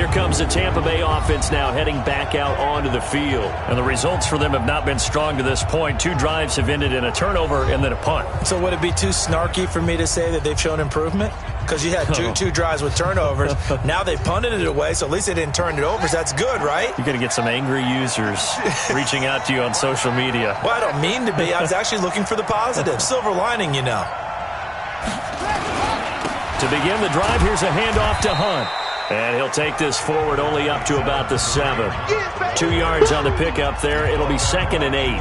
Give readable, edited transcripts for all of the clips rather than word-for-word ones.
Here comes the Tampa Bay offense now heading back out onto the field. And the results for them have not been strong to this point. 2 drives have ended in a turnover and then a punt. So would it be too snarky for me to say that they've shown improvement? Because you had two drives with turnovers. Now they punted it away, so at least they didn't turn it over. So that's good, right? You're going to get some angry users reaching out to you on social media. Well, I don't mean to be. I was actually looking for the positive. Silver lining, you know. To begin the drive, here's a handoff to Hunt. And he'll take this forward only up to about the 7. 2 yards on the pickup there. It'll be 2nd and 8.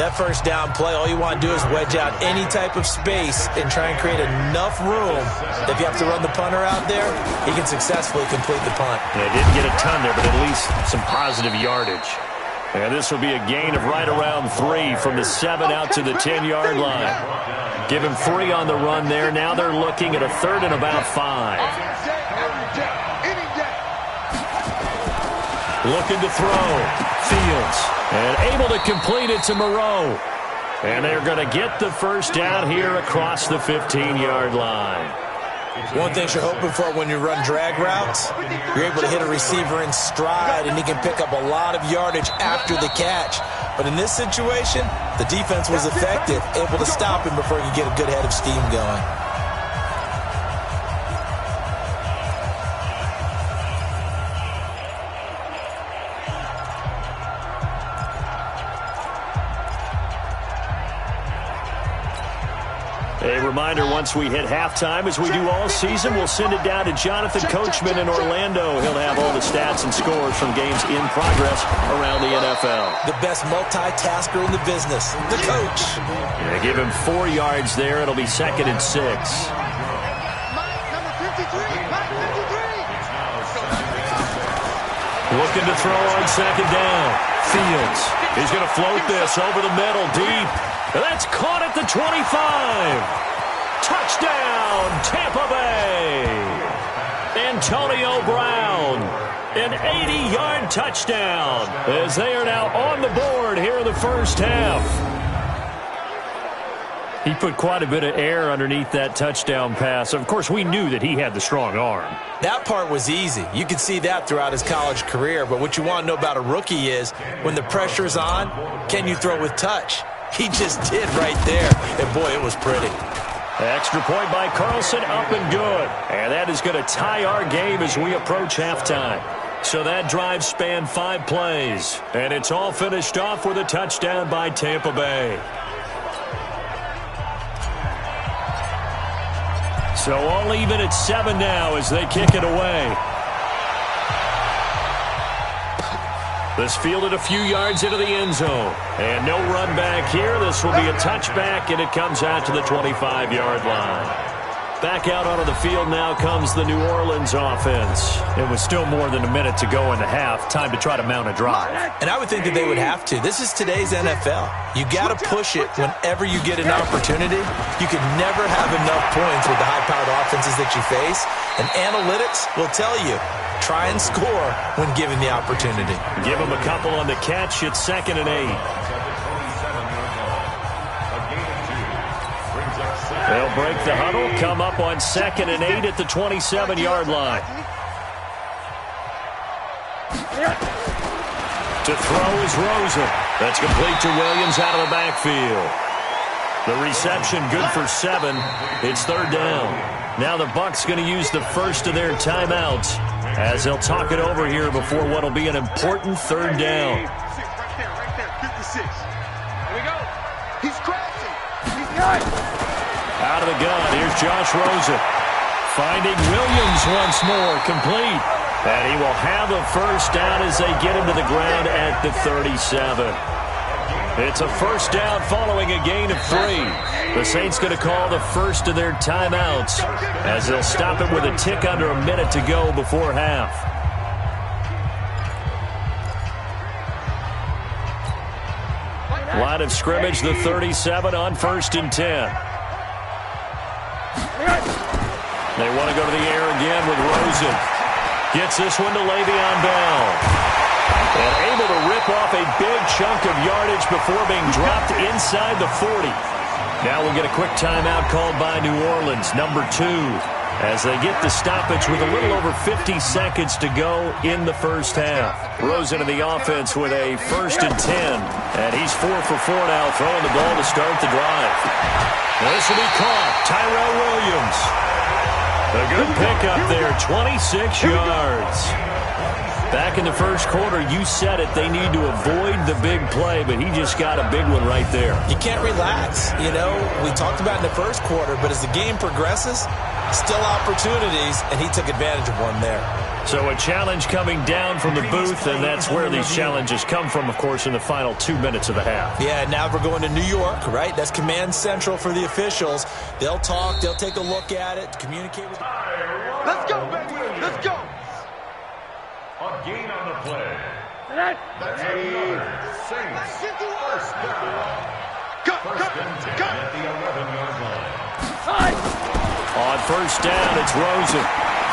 That first down play, all you want to do is wedge out any type of space and try and create enough room. If you have to run the punter out there, he can successfully complete the punt. Yeah, didn't get a ton there, but at least some positive yardage. And this will be a gain of right around 3 from the 7 out to the 10-yard line. Give him 3 on the run there. Now they're looking at a 3rd and about 5. Looking to throw. Fields. And able to complete it to Moreau. And they're going to get the first down here across the 15-yard line. One thing you're hoping for when you run drag routes, you're able to hit a receiver in stride, and he can pick up a lot of yardage after the catch. But in this situation, the defense was effective, able to stop him before he could get a good head of steam going. A reminder, once we hit halftime, as we do all season, we'll send it down to Jonathan Coachman in Orlando. He'll have all the stats and scores from games in progress around the NFL. The best multitasker in the business, the coach. They give him 4 yards there. It'll be 2nd and 6. Looking to throw on 2nd down. Fields. He's going to float this over the middle, deep. And that's caught at the 25. Touchdown, Tampa Bay. Antonio Brown, an 80-yard touchdown as they are now on the board here in the first half. He put quite a bit of air underneath that touchdown pass. Of course, we knew that he had the strong arm. That part was easy. You could see that throughout his college career. But what you want to know about a rookie is when the pressure's on, can you throw with touch? He just did right there. And, boy, it was pretty. Extra point by Carlson, up and good. And that is going to tie our game as we approach halftime. So that drive spanned 5 plays. And it's all finished off with a touchdown by Tampa Bay. So all even at 7 now as they kick it away. This fielded a few yards into the end zone. And no run back here. This will be a touchback, and it comes out to the 25-yard line. Back out onto the field now comes the New Orleans offense. It was still more than a minute to go in the half. Time to try to mount a drive. And I would think that they would have to. This is today's NFL. You got to push it whenever you get an opportunity. You can never have enough points with the high-powered offenses that you face. And analytics will tell you, try and score when given the opportunity. Give them a couple on the catch. It's 2nd and 8. They'll break the huddle, come up on 2nd and 8 at the 27-yard line. To throw is Rosen. That's complete to Williams out of the backfield. The reception good for 7. It's 3rd down. Now the Bucs going to use the first of their timeouts as they'll talk it over here before what will be an important 3rd down. Right there, 56. Here we go. He's crashing. He's nice. Out of the gun, here's Josh Rosen. Finding Williams once more, complete. And he will have a first down as they get him to the ground at the 37. It's a first down following a gain of 3. The Saints going to call the first of their timeouts as they'll stop it with a tick under a minute to go before half. Line of scrimmage, the 37 on 1st and 10. They want to go to the air again with Rosen. Gets this one to Le'Veon Bell. And able to rip off a big chunk of yardage before being dropped inside the 40. Now we'll get a quick timeout called by New Orleans, number 2. as they get the stoppage with a little over 50 seconds to go in the first half. Rose into the offense with a 1st and 10. And he's 4 for 4 now, throwing the ball to start the drive. This will be caught. Tyrell Williams. A good pickup there, 26 yards. Back in the first quarter, you said it, they need to avoid the big play, but he just got a big one right there. You can't relax. You know, we talked about in the first quarter, but as the game progresses, still opportunities, and he took advantage of one there. So a challenge coming down from the booth, and that's where these challenges come from, of course, in the final 2 minutes of the half. Yeah, now we're going to New York, right? That's command central for the officials. They'll talk, they'll take a look at it, communicate with... Let's go, baby. Let's go. A gain on the play. That's another Saints. First down. First and 10 at the 11-yard line. On first down, it's Rosen.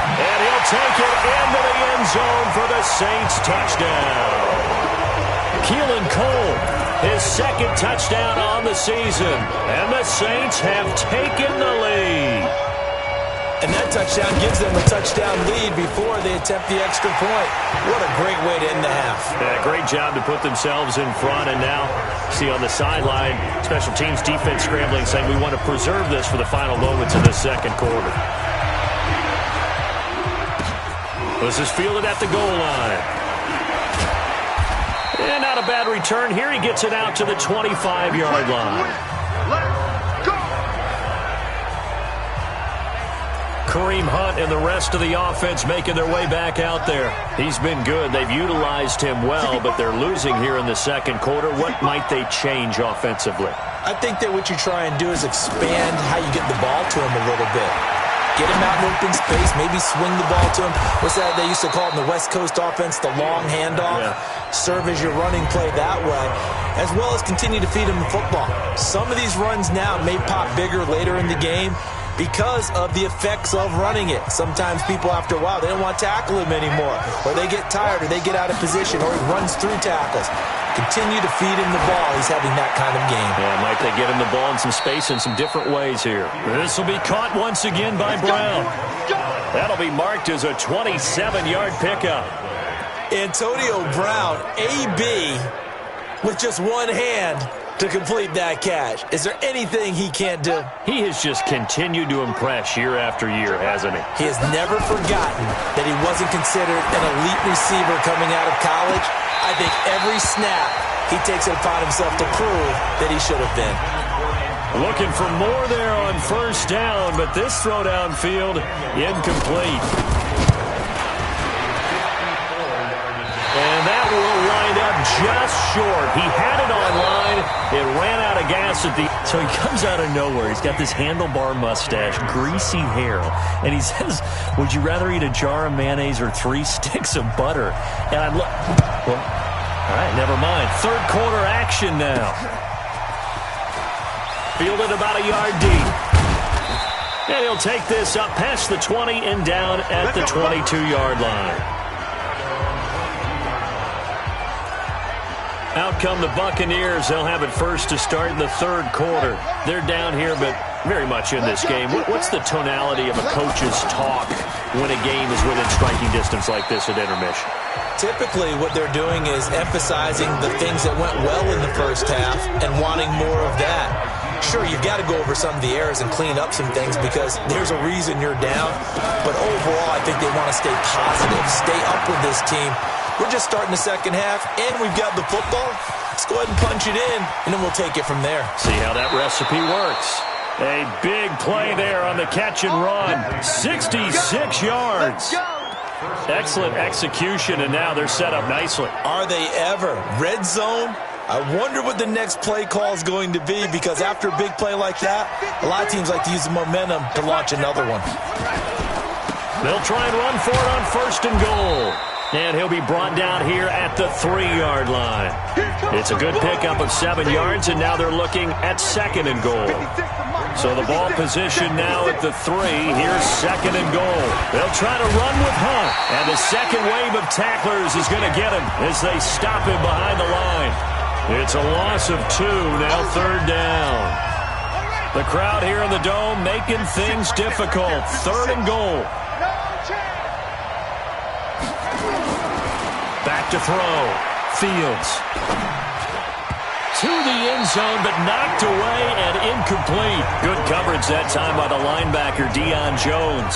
And he'll take it into the end zone for the Saints touchdown. Keelan Cole, his second touchdown on the season. And the Saints have taken the lead. And that touchdown gives them a touchdown lead before they attempt the extra point. What a great way to end the half. Yeah, great job to put themselves in front. And now, see on the sideline, special teams defense scrambling, saying we want to preserve this for the final moments of the second quarter. This is fielded at the goal line. And not a bad return here. He gets it out to the 25-yard line. Kareem Hunt and the rest of the offense making their way back out there. He's been good. They've utilized him well, but they're losing here in the second quarter. What might they change offensively? I think that what you try and do is expand how you get the ball to him a little bit. Get him out in open space, maybe swing the ball to him. What's that they used to call it in the West Coast offense, the long handoff? Yeah. Serve as your running play that way, as well as continue to feed him the football. Some of these runs now may pop bigger later in the game because of the effects of running it. Sometimes people, after a while, they don't want to tackle him anymore, or they get tired, or they get out of position, or he runs through tackles. Continue to feed him the ball. He's having that kind of game. Yeah, might they get him the ball in some space in some different ways here. This will be caught once again by Brown. That'll be marked as a 27-yard pickup. Antonio Brown, AB, with just one hand to complete that catch. Is there anything he can't do? He has just continued to impress year after year, hasn't he? He has never forgotten that he wasn't considered an elite receiver coming out of college. I think every snap he takes it upon himself to prove that he should have been. Looking for more there on first down, but this throw downfield incomplete. And that will wind up just short. He had it on line. It ran out of gas at the... So he comes out of nowhere. He's got this handlebar mustache, greasy hair. And he says, would you rather eat a jar of mayonnaise or 3 sticks of butter? And I'm like, well, all right, never mind. Third quarter action now. Fielded about a yard deep. And he'll take this up past the 20 and down at the 22-yard line. Out come the Buccaneers. They'll have it first to start in the third quarter. They're down here, but very much in this game. What's the tonality of a coach's talk when a game is within striking distance like this at intermission? Typically, what they're doing is emphasizing the things that went well in the first half and wanting more of that. Sure, you've got to go over some of the errors and clean up some things because there's a reason you're down. But overall, I think they want to stay positive, stay up with this team. We're just starting the second half, and we've got the football. Let's go ahead and punch it in, and then we'll take it from there. See how that recipe works. A big play there on the catch and run. 66 yards. Excellent execution, and now they're set up nicely. Are they ever? Red zone? I wonder what the next play call is going to be because after a big play like that, a lot of teams like to use the momentum to launch another one. They'll try and run for it on first and goal. And he'll be brought down here at the 3-yard line. It's a good pickup of 7 yards, and now they're looking at second and goal. So the ball position now at the 3. Here's second and goal. They'll try to run with Hunt. And the second wave of tacklers is going to get him as they stop him behind the line. It's a loss of 2, now third down. The crowd here in the Dome making things difficult. 3rd and goal. Back to throw. Fields. To the end zone, but knocked away and incomplete. Good coverage that time by the linebacker, Deion Jones.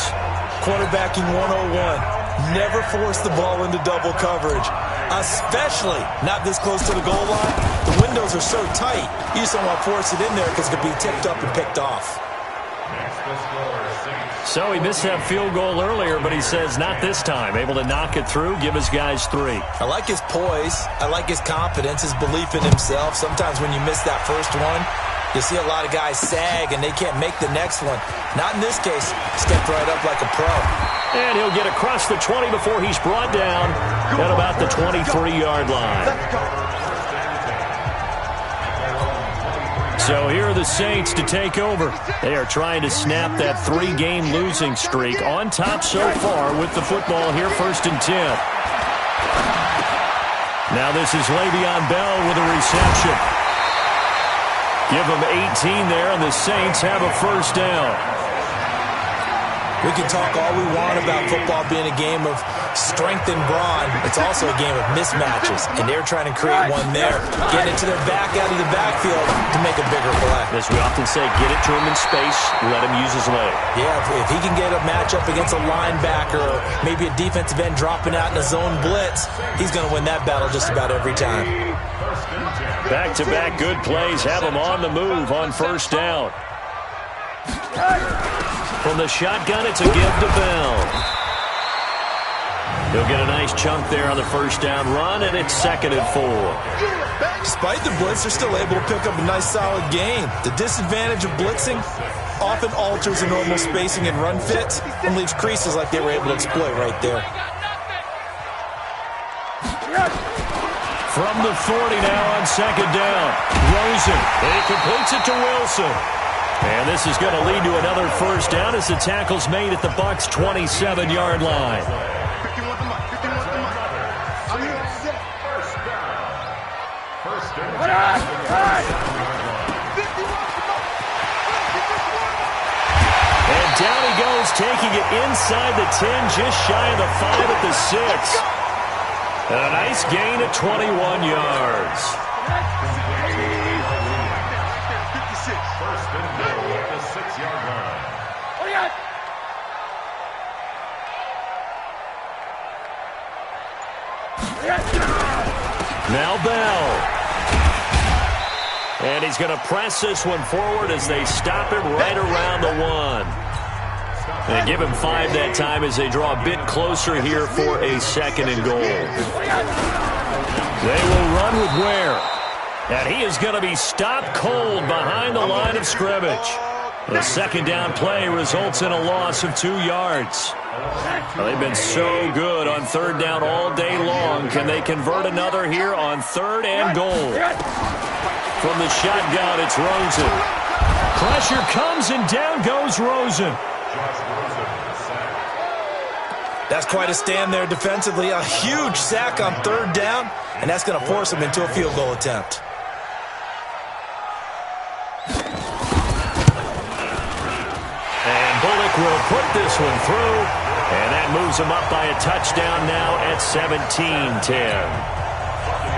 Quarterbacking 101. Never force the ball into double coverage, especially not this close to the goal line. The windows are so tight, you just don't want to force it in there because it could be tipped up and picked off. So he missed that field goal earlier, but he says not this time. Able to knock it through, give his guys 3. I like his poise. I like his confidence, his belief in himself. Sometimes when you miss that first one, you see a lot of guys sag and they can't make the next one. Not in this case. Stepped right up like a pro. And he'll get across the 20 before he's brought down at about the 23-yard line. So here are the Saints to take over. They are trying to snap that 3-game losing streak. On top so far with the football here, 1st and 10. Now this is Le'Veon Bell with a reception. Give them 18 there, and the Saints have a 1st down. We can talk all we want about football being a game of strength and brawn. It's also a game of mismatches, and they're trying to create one there. Getting it to their back out of the backfield to make a bigger play. As we often say, get it to him in space, let him use his leg. Yeah, if he can get a matchup against a linebacker or maybe a defensive end dropping out in a zone blitz, he's going to win that battle just about every time. Back-to-back good plays have him on the move on 1st down. From the shotgun, it's a give to Bell. He'll get a nice chunk there on the 1st down run, and it's 2nd and 4. Despite the blitz, they're still able to pick up a nice solid gain. The disadvantage of blitzing often alters the normal spacing and run fits and leaves creases like they were able to exploit right there. From the 40 now on 2nd down. Rosen, he completes it to Wilson. And this is going to lead to another 1st down as the tackle's made at the Bucs' 27-yard line. And down he goes, taking it inside the 10, just shy of the 5 at the 6. And a nice gain of 21 yards. Now Bell. And he's going to press this one forward as they stop him right around the 1. And give him 5 that time as they draw a bit closer here for a 2nd and goal. They will run with Ware. And he is going to be stopped cold behind the line of scrimmage. The 2nd down play results in a loss of 2 yards. Well, they've been so good on 3rd down all day long. Can they convert another here on 3rd and goal? From the shotgun, it's Rosen. Pressure comes and down goes Rosen. That's quite a stand there defensively. A huge sack on 3rd down, and that's going to force him into a field goal attempt. And Bullock will put this one through, and that moves him up by a touchdown now at 17-10.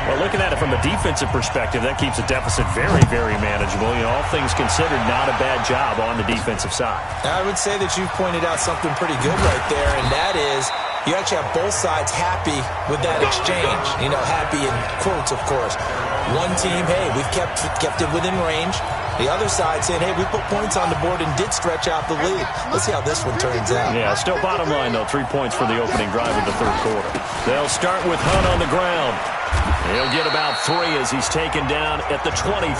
Well, looking at it from a defensive perspective, that keeps the deficit very, very manageable. You know, all things considered, not a bad job on the defensive side. I would say that you've pointed out something pretty good right there, and that is you actually have both sides happy with that exchange. You know, happy in quotes, of course. One team, hey, we've kept it within range. The other side saying, hey, we put points on the board and did stretch out the lead. Let's see how this one turns out. Yeah, still bottom line, though, 3 points for the opening drive of the 3rd quarter. They'll start with Hunt on the ground. He'll get about 3 as he's taken down at the 23.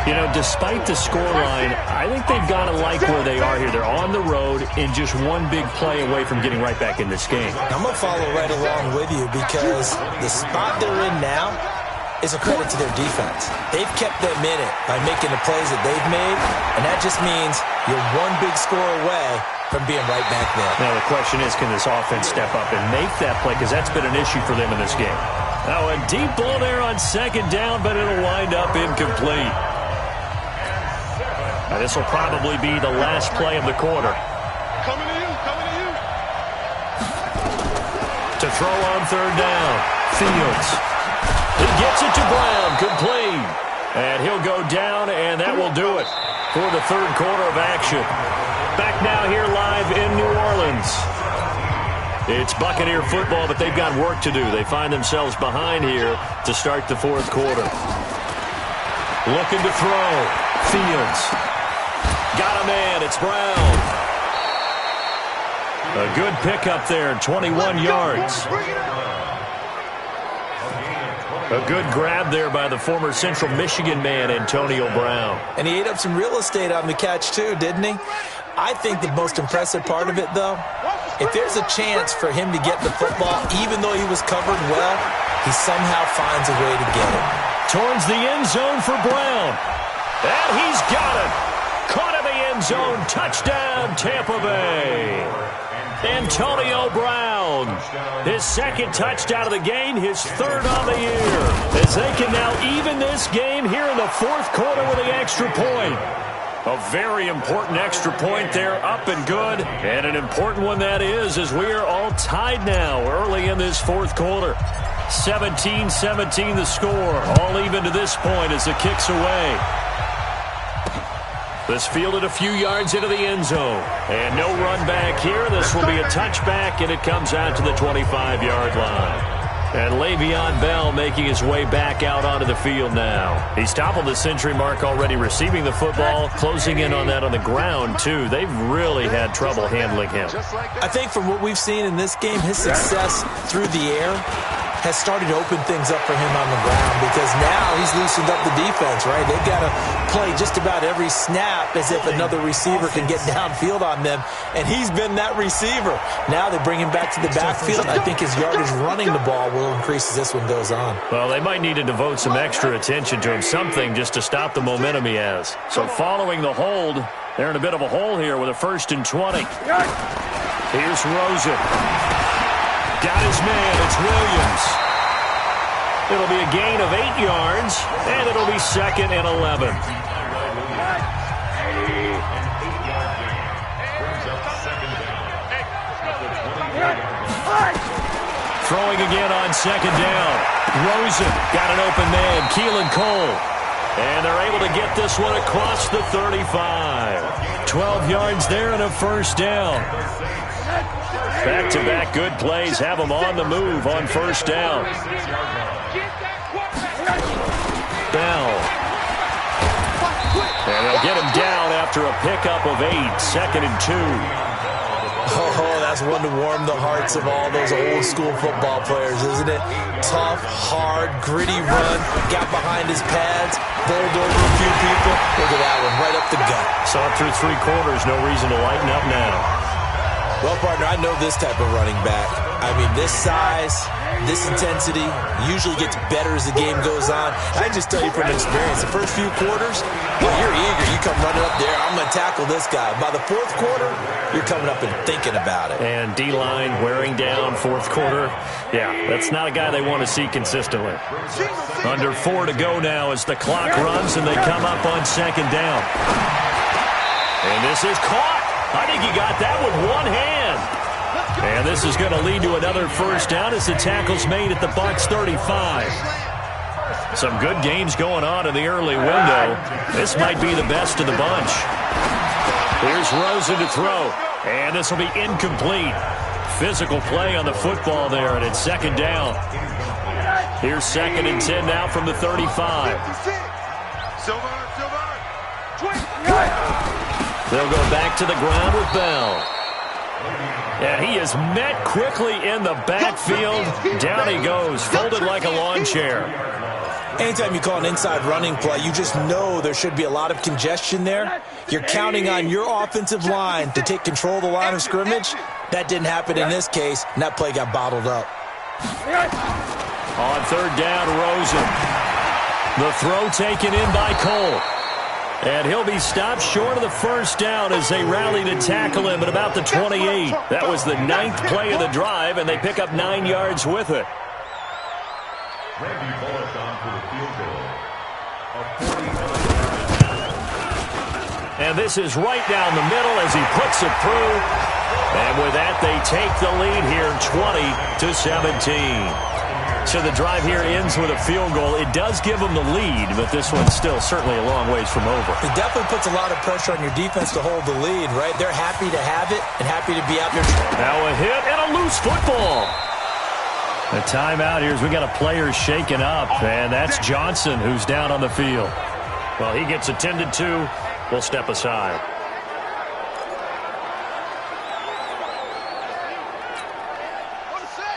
You know, despite the scoreline, I think they've got to like where they are here. They're on the road and just one big play away from getting right back in this game. I'm going to follow right along with you because the spot they're in now is a credit to their defense. They've kept them in it by making the plays that they've made, and that just means you're one big score away from being right back there. Now, the question is, can this offense step up and make that play? Because that's been an issue for them in this game. Now, a deep ball there on 2nd down, but it'll wind up incomplete. And this will probably be the last play of the quarter. Coming to you, coming to you. To throw on third down. Fields. He gets it to Brown. Complete. And he'll go down, and that will do it for the third quarter of action. Back now here live in New Orleans. It's Buccaneer football, but they've got work to do. They find themselves behind here to start the fourth quarter. Looking to throw. Fields. Got a man. It's Brown. A good pickup there, 21 yards. A good grab there by the former Central Michigan man, Antonio Brown. And he ate up some real estate on the catch, too, didn't he? I think the most impressive part of it, though, if there's a chance for him to get the football, even though he was covered well, he somehow finds a way to get it. Towards the end zone for Brown. And he's got it. Caught in the end zone. Touchdown, Tampa Bay. Antonio Brown, his second touchdown of the game, his third on the year, as they can now even this game here in the fourth quarter with the extra point. A very important extra point there, up and good, and an important one that is, as we are all tied now early in this fourth quarter. 17-17 the score, all even to this point as it kicks away. This fielded a few yards into the end zone. And no run back here. This will be a touchback, and it comes out to the 25-yard line. And Le'Veon Bell making his way back out onto the field now. He's toppled the century mark already, receiving the football, closing in on that on the ground, too. They've really had trouble handling him. I think from what we've seen in this game, his success through the air has started to open things up for him on the ground, because now he's loosened up the defense, right? They've got to play just about every snap as if another receiver can get downfield on them, and he's been that receiver. Now they bring him back to the backfield. I think his yardage running the ball will increase as this one goes on. Well, they might need to devote some extra attention to him, something just to stop the momentum he has. So following the hold, they're in a bit of a hole here with a 1st and 20. Here's Rosen. Got his man. It's Williams. It'll be a gain of 8 yards, and it'll be 2nd and 11. Throwing again on 2nd down. Rosen got an open man. Keelan Cole. And they're able to get this one across the 35. 12 yards there and a 1st down. Back-to-back good plays have them on the move on 1st down. Bell. And they'll get him down after a pickup of 8. 2nd and 2. Oh, that's one to warm the hearts of all those old-school football players, isn't it? Tough, hard, gritty run. Got behind his pads, bowled over a few people. Look at that one, right up the gut. Saw it through 3 quarters. No reason to lighten up now. Well, partner, I know this type of running back. I mean, this size, this intensity usually gets better as the game goes on. I just tell you from experience, the first few quarters, well, you're eager. You come running up there, I'm going to tackle this guy. By the 4th quarter, you're coming up and thinking about it. And D-line wearing down 4th quarter. Yeah, that's not a guy they want to see consistently. Under 4 to go now as the clock runs, and they come up on 2nd down. And this is caught. I think he got that with one hand. And this is going to lead to another 1st down as the tackle's made at the Bucs 35. Some good games going on in the early window. This might be the best of the bunch. Here's Rosen to throw. And this will be incomplete. Physical play on the football there, and it's 2nd down. Here's 2nd and 10 now from the 35. They'll go back to the ground with Bell. And he is met quickly in the backfield. Down he goes, folded like a lawn chair. Anytime you call an inside running play, you just know there should be a lot of congestion there. You're counting on your offensive line to take control of the line of scrimmage. That didn't happen in this case, and that play got bottled up. On 3rd down, Rosen. The throw taken in by Cole. And he'll be stopped short of the 1st down as they rally to tackle him at about the 28. That was the 9th play of the drive, and they pick up 9 yards with it. Randy Bullock on for the field goal. And this is right down the middle as he puts it through. And with that, they take the lead here 20-17. So the drive here ends with a field goal. It does give them the lead, but this one's still certainly a long ways from over. It definitely puts a lot of pressure on your defense to hold the lead, right? They're happy to have it and happy to be out there. Now a hit and a loose football. The timeout here is we got a player shaken up, and that's Johnson who's down on the field. Well, he gets attended to. We'll step aside.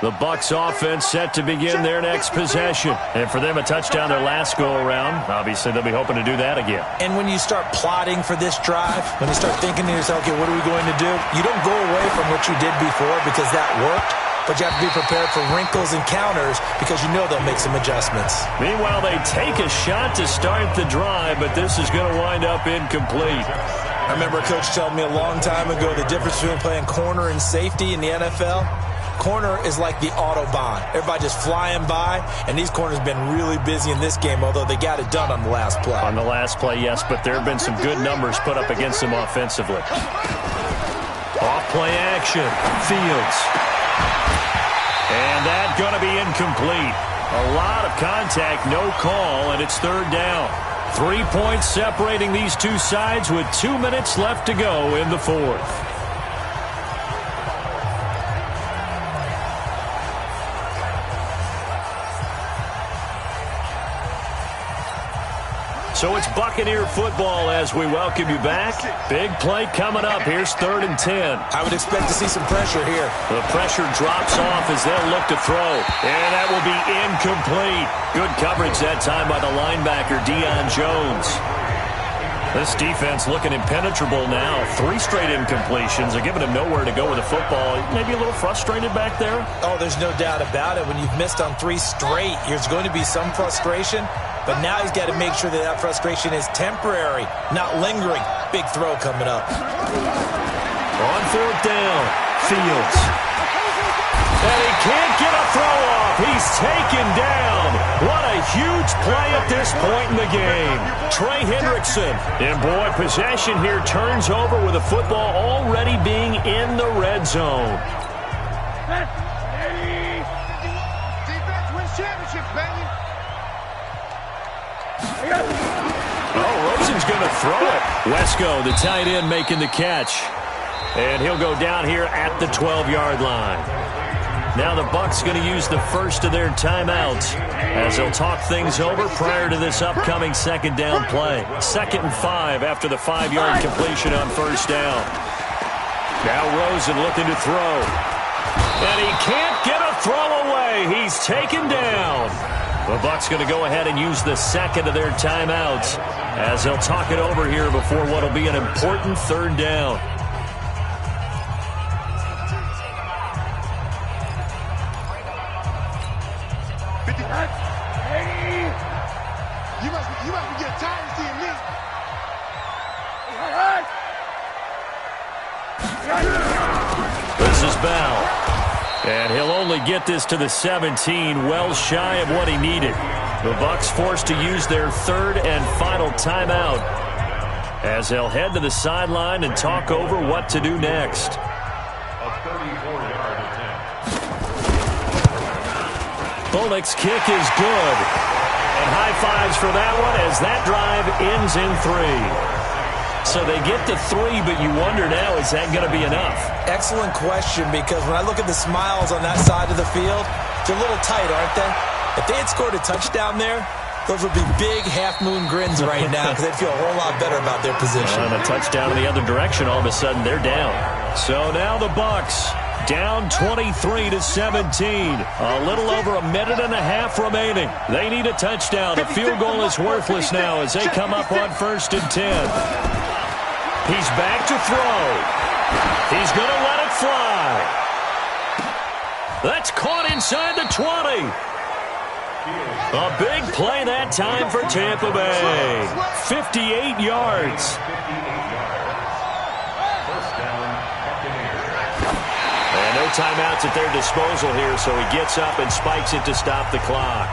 The Bucs offense set to begin their next possession. And for them, a touchdown their last go-around. Obviously, they'll be hoping to do that again. And when you start plotting for this drive, when you start thinking to yourself, okay, what are we going to do? You don't go away from what you did before because that worked. But you have to be prepared for wrinkles and counters because you know they'll make some adjustments. Meanwhile, they take a shot to start the drive, but this is going to wind up incomplete. I remember a coach telling me a long time ago the difference between playing corner and safety in the NFL. Corner is like the Autobahn. Everybody just flying by, and these corners have been really busy in this game, although they got it done on the last play. On the last play, yes, but there have been some good numbers put up against them offensively. Off-play action. Fields. And that's going to be incomplete. A lot of contact, no call, and it's third down. 3 points separating these two sides with 2 minutes left to go in the fourth. So it's Buccaneer football as we welcome you back. Big play coming up. Here's 3rd and 10. I would expect to see some pressure here. The pressure drops off as they'll look to throw. And that will be incomplete. Good coverage that time by the linebacker, Deion Jones. This defense looking impenetrable now. 3 straight incompletions. They're giving him nowhere to go with the football. Maybe a little frustrated back there? Oh, there's no doubt about it. When you've missed on 3 straight, there's going to be some frustration. But now he's got to make sure that that frustration is temporary, not lingering. Big throw coming up. On 4th down, Fields. And he can't get a throw off. He's taken down. What a huge play at this point in the game. Trey Hendrickson. And boy, possession here turns over with the football already being in the red zone. Defense wins championships, baby. Oh, Rosen's going to throw it. Wesco, the tight end, making the catch. And he'll go down here at the 12-yard line. Now the Bucs going to use the first of their timeouts as they'll talk things over prior to this upcoming 2nd down play. 2nd and 5 after the 5-yard completion on 1st down. Now Rosen looking to throw. And he can't get a throw away. He's taken down. The Bucs going to go ahead and use the 2nd of their timeouts as they'll talk it over here before what will be an important 3rd down. You must be getting tired of seeing me. This is Bell. And he'll only get this to the 17, well shy of what he needed. The Bucs forced to use their 3rd and final timeout as they'll head to the sideline and talk over what to do next. A 34-yard attempt. Bullock's kick is good. And high fives for that one as that drive ends in 3. So they get to 3, but you wonder now, is that going to be enough? Excellent question, because when I look at the smiles on that side of the field, they're a little tight, aren't they? If they had scored a touchdown there, those would be big half-moon grins right now because they'd feel a whole lot better about their position. And a touchdown in the other direction, all of a sudden they're down. So now the Bucs down 23-17. A little over a minute and a half remaining. They need a touchdown. A field goal is worthless now as they come up on 1st and 10. He's back to throw. He's going to let it fly. That's caught inside the 20. A big play that time for Tampa Bay. 58 yards. First down, Buccaneers. And no timeouts at their disposal here, so he gets up and spikes it to stop the clock.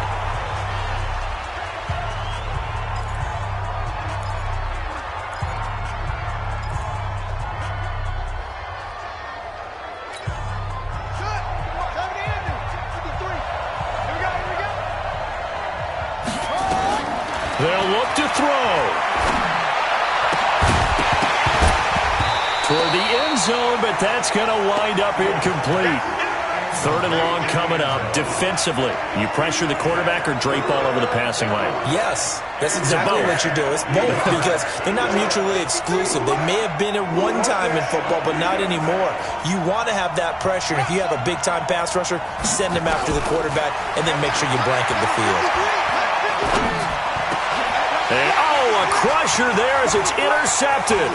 They'll look to throw. Toward the end zone, but that's going to wind up incomplete. 3rd and long coming up. Defensively, you pressure the quarterback or drape all over the passing lane? Yes, that's exactly what you do. It's both because they're not mutually exclusive. They may have been at one time in football, but not anymore. You want to have that pressure. And if you have a big-time pass rusher, send him after the quarterback, and then make sure you blanket the field. And, a crusher there as it's intercepted.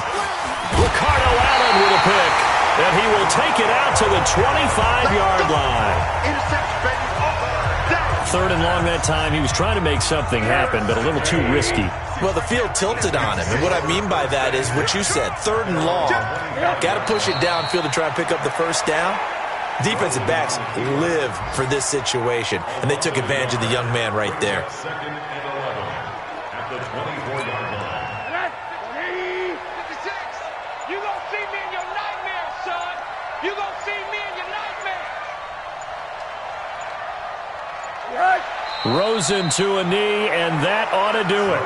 Ricardo Allen with a pick. And he will take it out to the 25-yard line. 3rd and long that time. He was trying to make something happen, but a little too risky. Well, the field tilted on him. And what I mean by that is what you said. 3rd and long. Got to push it downfield to try and pick up the first down. Defensive backs live for this situation. And they took advantage of the young man right there. 2nd and 11 at the 24-yard line. Rosen to a knee, and that ought to do it.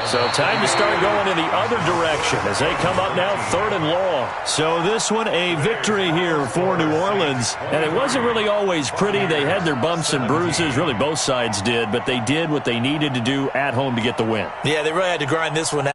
So time to start going in the other direction as they come up now 3rd and long. So this one a victory here for New Orleans. And it wasn't really always pretty. They had their bumps and bruises. Really both sides did. But they did what they needed to do at home to get the win. Yeah, they really had to grind this one out.